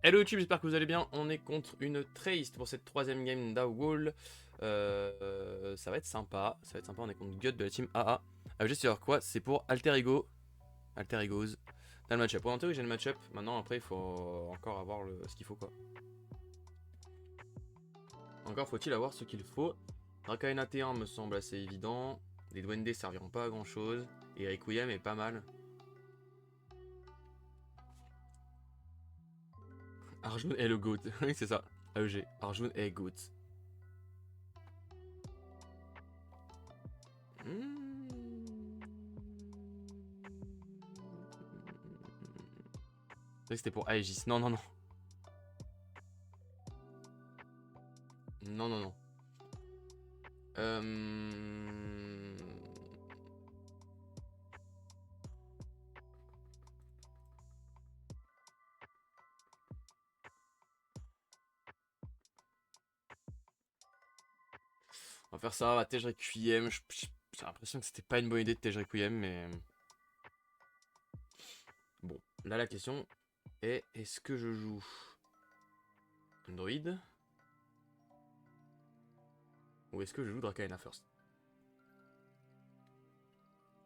Hello YouTube, j'espère que vous allez bien. On est contre une Trace pour cette troisième game d'Awall. Ça va être sympa. On est contre Gut de la team AA. Je sais sur quoi. C'est pour Alter Ego. Alter Egos. Dans le match-up. Pour en théorie, j'ai le match-up. Maintenant, après, il faut encore avoir ce qu'il faut quoi. Encore faut-il avoir ce qu'il faut. Drakaena T1 me semble assez évident. Les Duendes serviront pas à grand chose. Et Requiem est pas mal. Arjun est le GOAT. Oui, c'est ça. AEG. Arjun est GOAT. C'était pour Aegis. Non, non, non. Non, non, non. On va faire ça, à Tej Requiem. J'ai l'impression que c'était pas une bonne idée de Tej Requiem, mais... Bon, là la question est, est-ce que je joue un druide ou est-ce que je joue Drakaena first?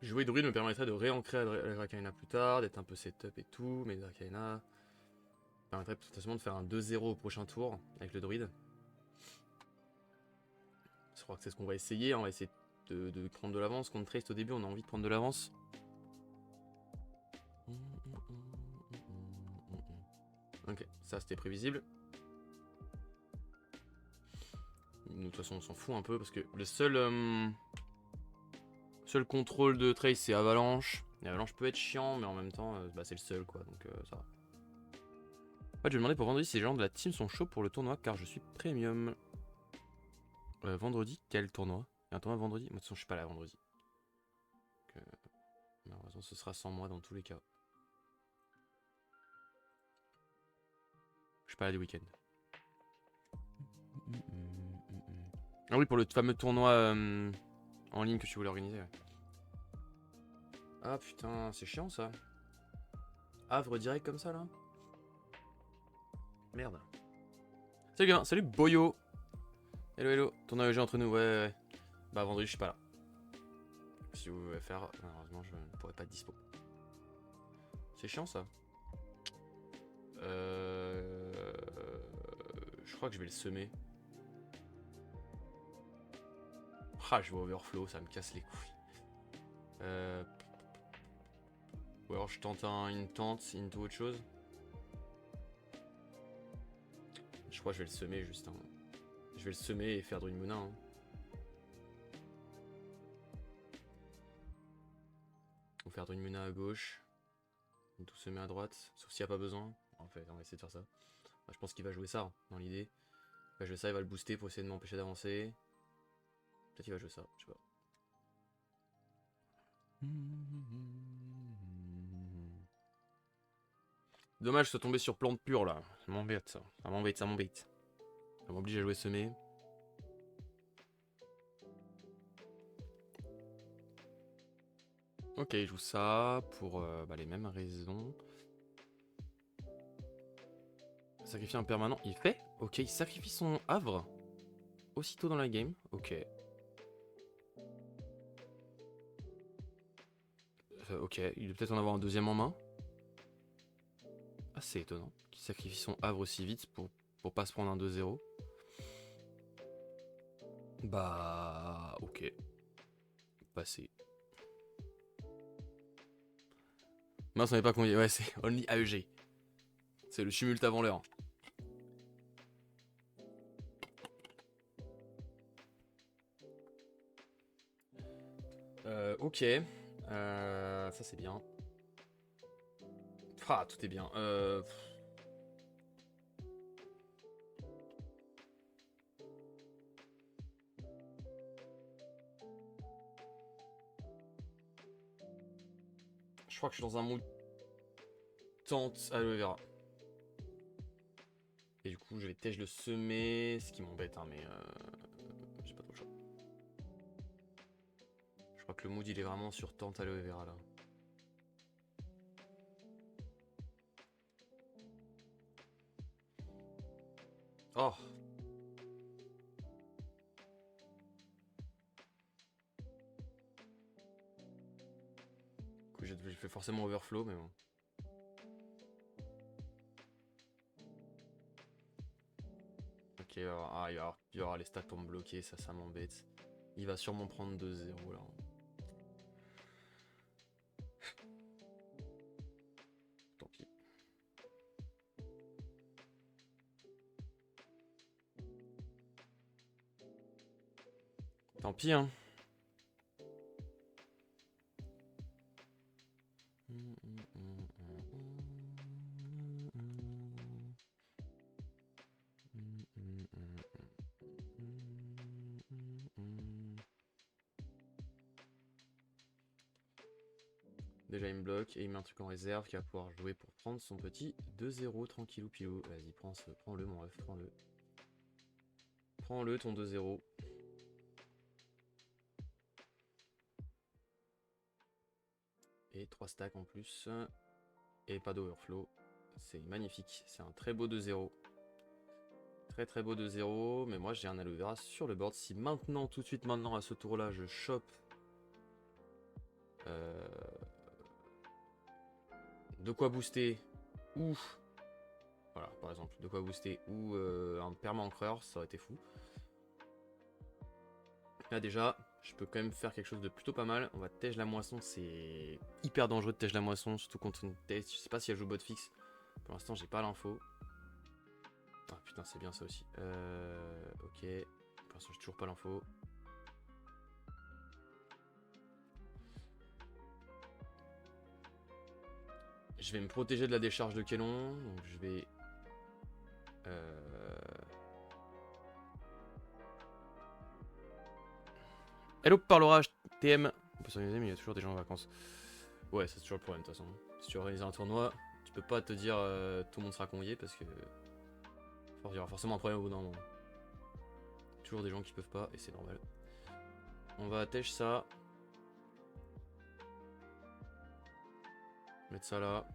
Jouer druide me permettrait de réancrer la Drakaena plus tard, d'être un peu setup et tout, mais Drakaena permettrait potentiellement de faire un 2-0 au prochain tour avec le druide. Je crois que c'est ce qu'on va essayer, on va essayer de prendre de l'avance. Contre Trace au début, on a envie de prendre de l'avance. Ok, ça c'était prévisible. De toute façon, on s'en fout un peu parce que le seul contrôle de Trace c'est Avalanche. Et Avalanche peut être chiant, mais en même temps, bah, c'est le seul quoi, donc ça va. En fait, je vais demander pour vendredi si les gens de la team sont chauds pour le tournoi car je suis premium. Vendredi, quel tournoi? Il y a un tournoi vendredi? Moi, de toute façon, je suis pas là vendredi. Donc, malheureusement, ce sera sans moi dans tous les cas. Je suis pas là du week-end. Ah oui, pour le fameux tournoi en ligne que tu voulais organiser. Ouais. Ah putain, c'est chiant ça. Havre direct comme ça là. Merde. Salut gamin, salut Boyo. Hello hello, tournoi EG entre nous, ouais. Bah vendredi je suis pas là. Si vous voulez faire, malheureusement je ne pourrais pas être dispo. C'est chiant ça. Je crois que je vais le semer. Ah, je vais overflow, ça me casse les couilles. Ou alors je tente une tente into autre chose. Je crois que je vais le semer juste. Hein. Je vais le semer et faire Druid Mouna. Hein. Ou faire Druid Mouna à gauche. Tout semer à droite. Sauf s'il n'y a pas besoin. En fait, on va essayer de faire ça. Enfin, je pense qu'il va jouer ça, hein, dans l'idée. Il va jouer ça, il va le booster pour essayer de m'empêcher d'avancer. Peut-être qu'il va jouer ça, je sais pas. Dommage, je sois tombé sur plante pure là. Ça m'embête ça. Ça m'embête, ça m'embête. Ça m'oblige à jouer semer. Ok, il joue ça pour bah, les mêmes raisons. Sacrifier un permanent, il fait? Ok, il sacrifie son havre aussitôt dans la game. Ok. Ok, il doit peut-être en avoir un deuxième en main. Ah, c'est étonnant qu'il sacrifie son havre aussi vite pour pas se prendre un 2-0. Bah, ok. Passé. Mince, on n'est pas convié. Ouais, c'est Only AEG. C'est le tumulte avant l'heure. Ok. Ça c'est bien. Ah, tout est bien. Je crois que je suis dans un mood tente aloe vera. Et du coup, je vais tèche le semer, ce qui m'embête, hein, mais j'ai pas trop le choix. Je crois que le mood il est vraiment sur tente aloe vera là. Oh. J'ai fait forcément overflow, mais bon. Ok, alors, il va y avoir les stats pour me bloquer, ça m'embête. Il va sûrement prendre 2-0 là. Tant pis. Tant pis, hein. Déjà il me bloque et il met un truc en réserve qui va pouvoir jouer pour prendre son petit 2-0 tranquillou pilou. Vas-y, prends-le mon ref, prends-le. Prends-le ton 2-0. Et 3 stacks en plus. Et pas d'overflow. C'est magnifique, c'est un très beau 2-0. Très très beau 2-0. Mais moi j'ai un aloe vera sur le board. Si maintenant, tout de suite maintenant à ce tour là, je chope de quoi booster ou voilà par exemple de quoi booster ou un perma encreur, ça aurait été fou. Là déjà je peux quand même faire quelque chose de plutôt pas mal. On va tège la moisson, c'est hyper dangereux de tège la moisson, surtout contre une test. Je sais pas si elle joue bot fixe, pour l'instant j'ai pas l'info. Ah putain c'est bien ça aussi. Ok, pour l'instant j'ai toujours pas l'info. Je vais me protéger de la décharge de Kelon, donc je vais hello par l'orage TM. On peut s'organiser mais il y a toujours des gens en vacances. Ouais, c'est toujours le problème de toute façon. Si tu organises un tournoi, tu peux pas te dire tout le monde sera convié parce que il y aura forcément un problème au bout d'un moment. Toujours des gens qui peuvent pas et c'est normal. On va attèche ça. Mettre ça là.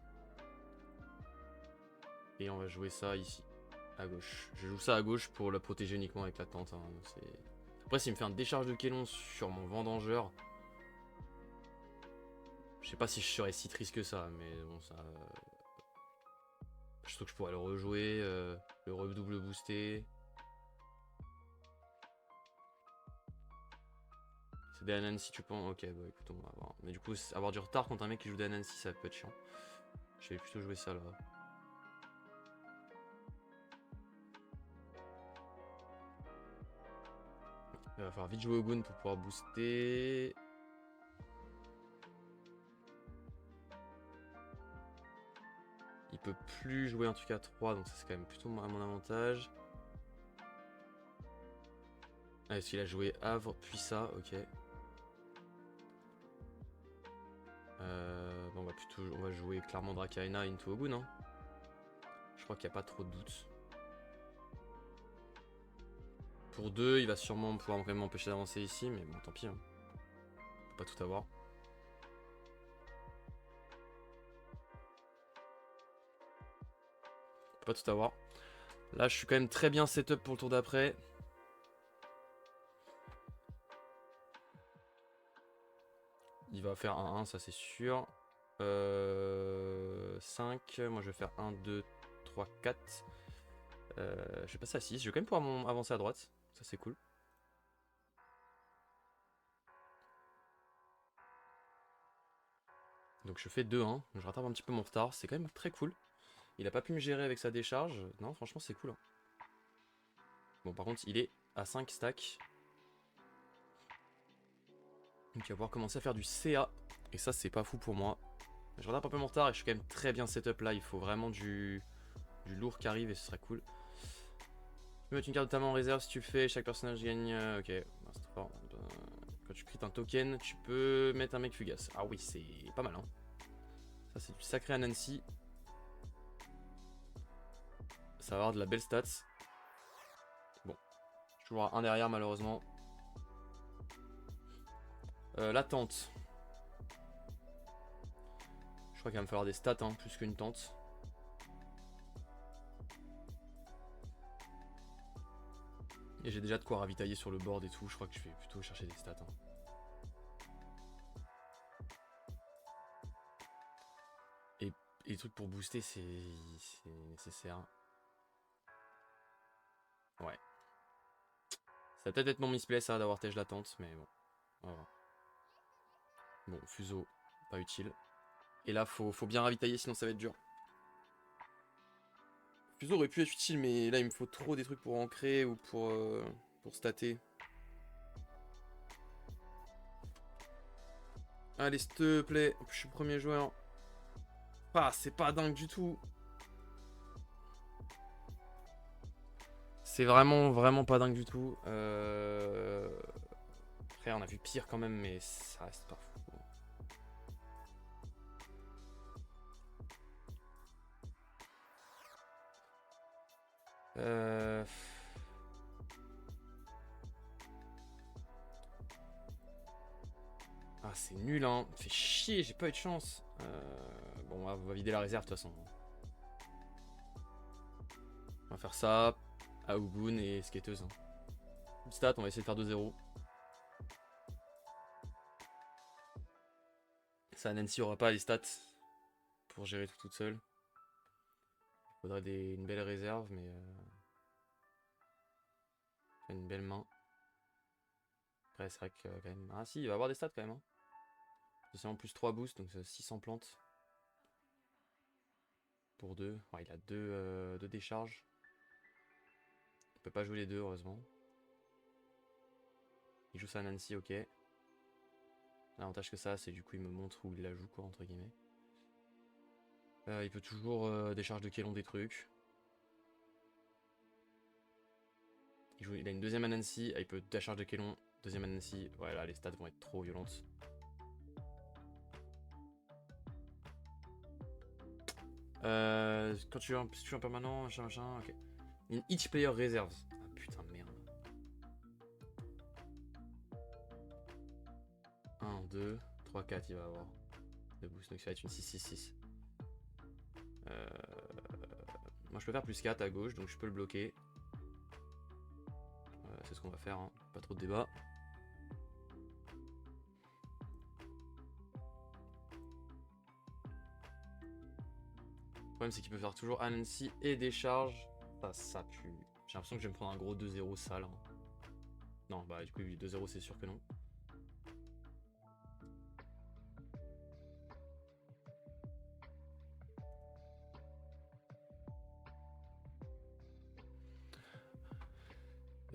Et on va jouer ça ici, à gauche. Je joue ça à gauche pour la protéger uniquement avec la tente. Hein. Après, s'il me fait un décharge de Kelon sur mon vendangeur, je sais pas si je serais si triste que ça, mais bon, ça. Je trouve que je pourrais le rejouer, le redouble booster. C'est des Anansi, tu penses? Ok, bah écoute, on va voir. Mais du coup, avoir du retard contre un mec qui joue des Anansi, ça peut être chiant. Je vais plutôt jouer ça là. Il va falloir vite jouer au Goon pour pouvoir booster. Il peut plus jouer un truc à 3, donc ça c'est quand même plutôt à mon avantage. Ah, est-ce qu'il a joué Havre, puis ça, ok. Bon, on va jouer clairement Dracaena into Ogun. Hein. Je crois qu'il n'y a pas trop de doute. Pour 2, il va sûrement pouvoir quand même m'empêcher d'avancer ici, mais bon, tant pis. Hein. On peut pas tout avoir. On peut pas tout avoir. Là, je suis quand même très bien setup pour le tour d'après. Il va faire 1-1, ça c'est sûr. 5, moi je vais faire 1, 2, 3, 4. Je vais passer à 6, je vais quand même pouvoir avancer à droite. Ça c'est cool. Donc je fais 2-1, je rattrape un petit peu mon retard, c'est quand même très cool. Il a pas pu me gérer avec sa décharge. Non, franchement c'est cool. Hein. Bon par contre il est à 5 stacks. Donc il va pouvoir commencer à faire du CA. Et ça c'est pas fou pour moi. Je rattrape un peu mon retard et je suis quand même très bien setup là. Il faut vraiment du lourd qui arrive et ce serait cool. Tu peux mettre une carte de talent en réserve si tu le fais. Chaque personnage gagne. Ok, c'est trop fort. Quand tu crites un token, tu peux mettre un mec fugace. Ah oui, c'est pas mal. Hein. Ça c'est du sacré Anansi. Ça va avoir de la belle stats. Bon, je suis toujours à 1 derrière malheureusement. La tente. Je crois qu'il va me falloir des stats hein, plus qu'une tente. Et j'ai déjà de quoi ravitailler sur le board et tout, je crois que je vais plutôt chercher des stats. Hein. Et les trucs pour booster, c'est nécessaire. Ouais. Ça va peut-être être mon misplay ça d'avoir tège latente, mais bon. On va voir. Bon, fuseau, pas utile. Et là, faut bien ravitailler, sinon ça va être dur. Fuseau aurait pu être utile, mais là, il me faut trop des trucs pour ancrer ou pour stater. Allez, s'il te plaît. Je suis le premier joueur. Ah, c'est pas dingue du tout. C'est vraiment pas dingue du tout. Après, on a vu pire quand même, mais ça reste pas fou. Ah, c'est nul, hein. Fait chier, j'ai pas eu de chance. Bon, on va vider la réserve de toute façon. On va faire ça. Aogun et skateuse. Hein. Stat, on va essayer de faire 2-0. Ça, Nancy aura pas les stats pour gérer tout toute seule. Il faudrait une belle réserve, mais une belle main. Après, c'est vrai que quand même. Ah, si, il va avoir des stats quand même. Hein. C'est en plus 3 boosts, donc 600 plantes. Pour 2. Ouais, il a 2 décharges. Il peut pas jouer les deux, heureusement. Il joue ça à Nancy, ok. L'avantage que ça, c'est du coup, il me montre où il la joue, quoi, entre guillemets. Il peut toujours décharge de Kelon des trucs. Il a une deuxième Anansi, il peut décharge de Kelon, deuxième Anansi. Ouais, là, les stats vont être trop violentes. Quand tu es un permanent, machin, ok. In each player reserves. Ah putain, merde. 1, 2, 3, 4, il va avoir. De boost, donc ça va être une 6-6-6. Moi, je peux faire plus 4 à gauche, donc je peux le bloquer. C'est ce qu'on va faire, hein. Pas trop de débat. Le problème, c'est qu'il peut faire toujours Anansi et décharge. Ça pue. J'ai l'impression que je vais me prendre un gros 2-0 sale. Hein. Non, bah du coup, 2-0, c'est sûr que non.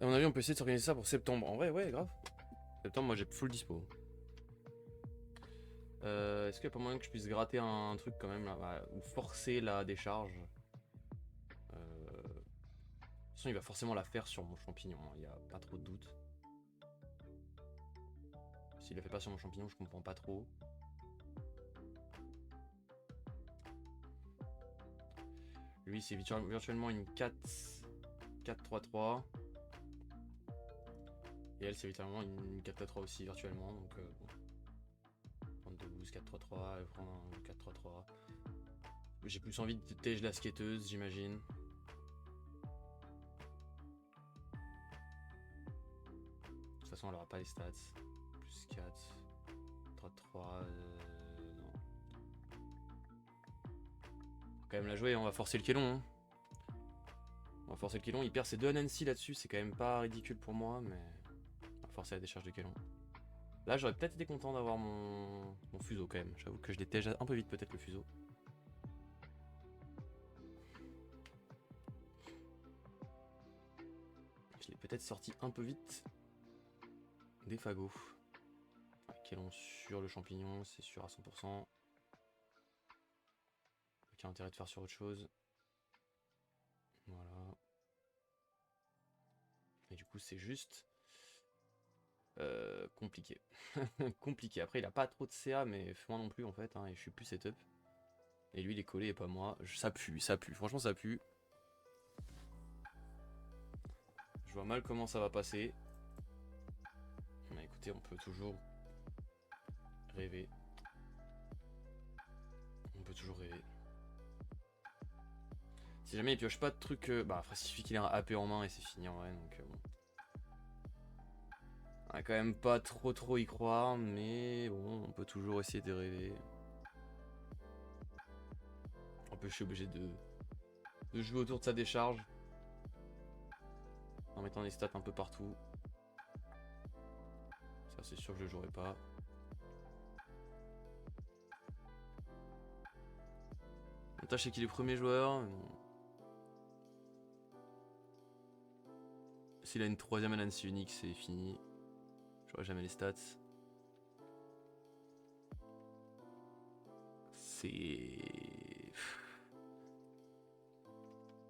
À mon avis, on peut essayer de s'organiser ça pour septembre. En vrai, ouais, grave. Septembre, moi j'ai full dispo. Est-ce qu'il y a pas moyen que je puisse gratter un truc quand même là, ou forcer la décharge De toute façon, il va forcément la faire sur mon champignon, hein, il n'y a pas trop de doute. S'il la fait pas sur mon champignon, je comprends pas trop. Lui, c'est virtuellement une 4-3-3. Et elle, c'est virtuellement une 4-3 aussi, virtuellement. Donc, bon. Prendre 2-12, 4-3-3, elle prend un 4-3-3. J'ai plus envie de tège la skateuse, j'imagine. De toute façon, elle aura pas les stats. Plus 4, 3-3, non. On va quand même la jouer, on va forcer le Kelon. Hein. On va forcer le Kelon, il perd ses 2 Nancy là-dessus, c'est quand même pas ridicule pour moi, mais on va forcer la décharge de Kelon. Là, j'aurais peut-être été content d'avoir mon fuseau quand même. J'avoue que je détège un peu vite peut-être le fuseau. Je l'ai peut-être sorti un peu vite des fagots. Kelon sur le champignon, c'est sûr à 100%. Aucun intérêt de faire sur autre chose. Voilà. Et du coup, c'est juste compliqué. Compliqué. Après, il a pas trop de CA, mais moi non plus en fait. Hein, et je suis plus setup. Et lui, il est collé et pas moi. Ça pue, ça pue. Franchement, ça pue. Je vois mal comment ça va passer. Mais écoutez, on peut toujours rêver. On peut toujours rêver. Si jamais il pioche pas de truc, bah, il suffit qu'il ait un AP en main et c'est fini en vrai. Donc bon. On va quand même pas trop y croire, mais bon, on peut toujours essayer de rêver. En plus, je suis obligé de jouer autour de sa décharge. En mettant des stats un peu partout. Ça, c'est sûr que je le jouerai pas. On tâche c'est qu'il est premier joueur. S'il a une troisième Anansi unique, c'est fini. J'aurai jamais les stats. C'est...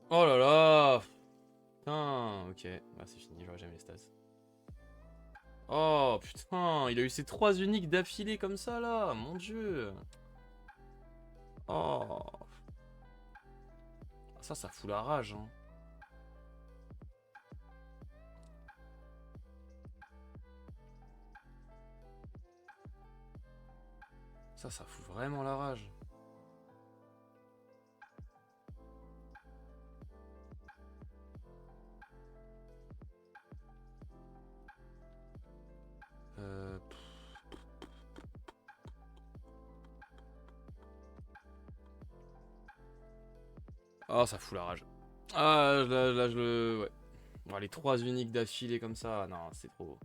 Oh là là. Putain, ok. Bah c'est fini, j'aurai jamais les stats. Oh putain, il a eu ses 3 uniques d'affilée comme ça là, mon dieu. Oh. Ça fout la rage. Hein. Ça fout vraiment la rage. Oh, ça fout la rage. Ah, là je le... Ouais. Bon, les 3 uniques d'affilée comme ça, non, c'est trop.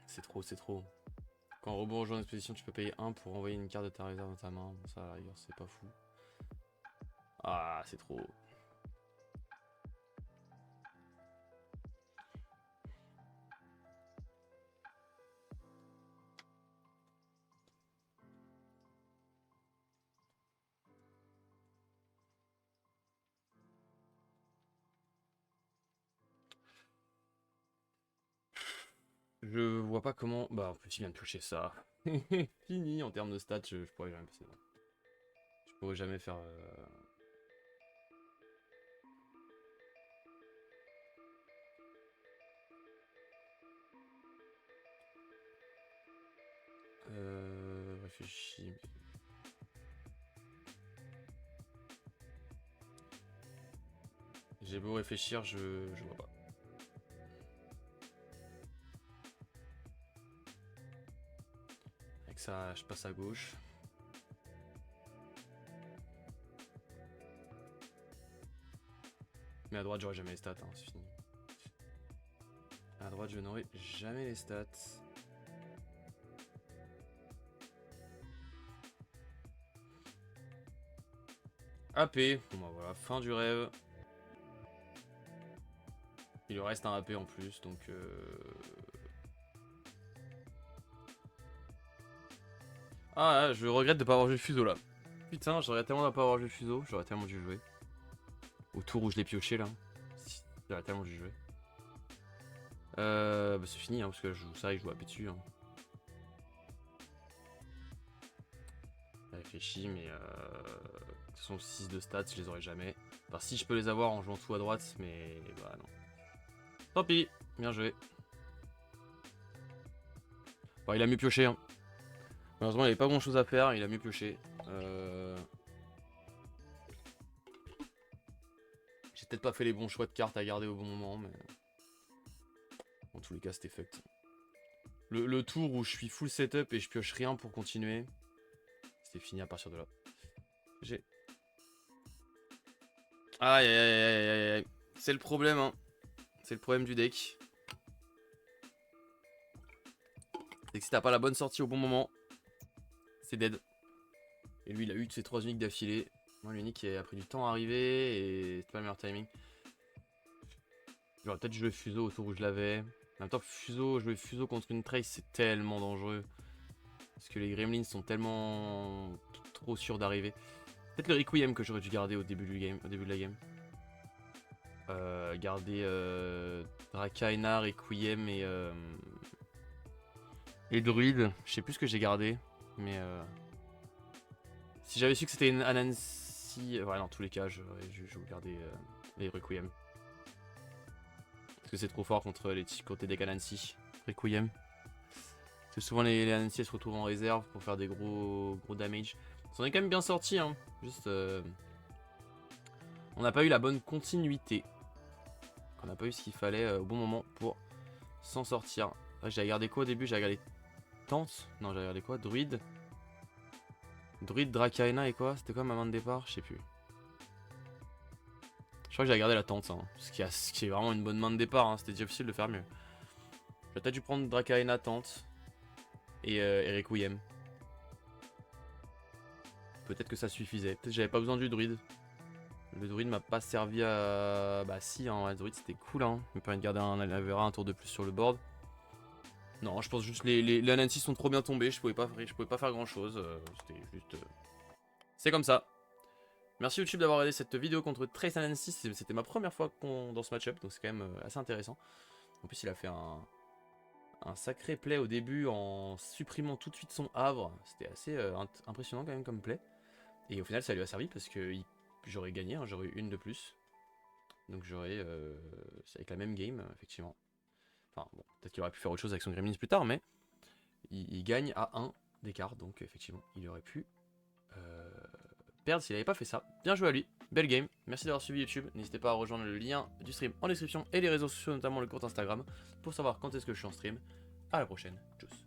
C'est trop. Quand Robot rejoint une exposition, tu peux payer 1 pour envoyer une carte de ta réserve dans ta main. Bon, ça, à la rigueur, c'est pas fou. Ah, c'est trop. Je vois pas comment... Bah, en plus, il vient de piocher ça. Fini, en termes de stats, je pourrais jamais passer là. Je pourrais jamais faire... Réfléchis... J'ai beau réfléchir, je vois pas. Avec ça, je passe à gauche. Mais à droite, j'aurai jamais les stats, hein, c'est fini. À droite, je n'aurai jamais les stats. AP. Bon bah voilà, fin du rêve. Il lui reste un AP en plus, donc... Ah, je regrette de pas avoir joué le fuseau là. Putain, j'aurais tellement de pas avoir joué le fuseau, j'aurais tellement dû jouer. Au tour où je l'ai pioché là. J'aurais tellement dû jouer. Bah c'est fini, hein, parce que je joue ça et je joue AP dessus. Hein. Je réfléchis, mais de toute façon 6 de stats, je les aurai jamais. Enfin, si je peux les avoir en jouant tout à droite, mais bah non. Tant pis, bien joué. Bon, il a mieux pioché. Hein. Malheureusement, il avait pas grand chose à faire, il a mieux pioché. J'ai peut-être pas fait les bons choix de cartes à garder au bon moment, mais... En tous les cas, c'était fucked. Le tour où je suis full setup et je pioche rien pour continuer, c'était fini à partir de là. J'ai... Aïe aïe aïe aïe aïe aïe. C'est le problème, hein. C'est le problème du deck. C'est que si t'as pas la bonne sortie au bon moment, c'est dead. Et lui, il a eu ses 3 uniques d'affilée. Moi, l'unique a pris du temps à arriver et c'est pas le meilleur timing. J'aurais peut-être joué Fuseau au tour où je l'avais. En même temps, jouer Fuseau contre une Trace, c'est tellement dangereux. Parce que les Gremlins sont tellement trop sûrs d'arriver. Peut-être le Requiem que j'aurais dû garder au début de la game. Garder Drakaena, Requiem et Druid. Je sais plus ce que j'ai gardé. Mais si j'avais su que c'était une Anansi... Ouais, dans tous les cas, j'aurais gardé les Requiem. Parce que c'est trop fort contre les decks Anansi. Requiem. Parce que souvent les Anansi se retrouvent en réserve pour faire des gros damage. Ça en est quand même bien sorti, hein. Juste... on n'a pas eu la bonne continuité. On n'a pas eu ce qu'il fallait au bon moment pour s'en sortir. J'avais regardé quoi au début? J'avais regardé Tente. Non, j'avais regardé quoi? Druide. Druide, Dracaena et quoi? C'était quoi ma main de départ? Je sais plus. Je crois que j'ai regardé la Tente, hein, ce qui est vraiment une bonne main de départ. Hein, c'était difficile de faire mieux. J'aurais peut-être dû prendre Dracaena, Tente et Requiem. Peut-être que ça suffisait. Peut-être que j'avais pas besoin du druide. Le druide m'a pas servi à... Bah si, hein, le druide c'était cool. Hein. Il me permet de garder un Alavera, un tour de plus sur le board. Non, je pense juste les Anansi sont trop bien tombés. Je pouvais pas faire grand chose. C'était juste... C'est comme ça. Merci YouTube d'avoir regardé cette vidéo contre Trace Anansi. C'était ma première fois dans ce match-up. Donc c'est quand même assez intéressant. En plus il a fait un sacré play au début en supprimant tout de suite son havre. C'était assez impressionnant quand même comme play. Et au final ça lui a servi parce que j'aurais gagné, hein, j'aurais eu une de plus. Donc j'aurais... avec la même game, effectivement. Enfin bon, peut-être qu'il aurait pu faire autre chose avec son Gremlins plus tard, mais il gagne à 1 d'écart. Donc effectivement, il aurait pu perdre s'il n'avait pas fait ça. Bien joué à lui, belle game. Merci d'avoir suivi YouTube. N'hésitez pas à rejoindre le lien du stream en description et les réseaux sociaux, notamment le compte Instagram, pour savoir quand est-ce que je suis en stream. À la prochaine, tchuss.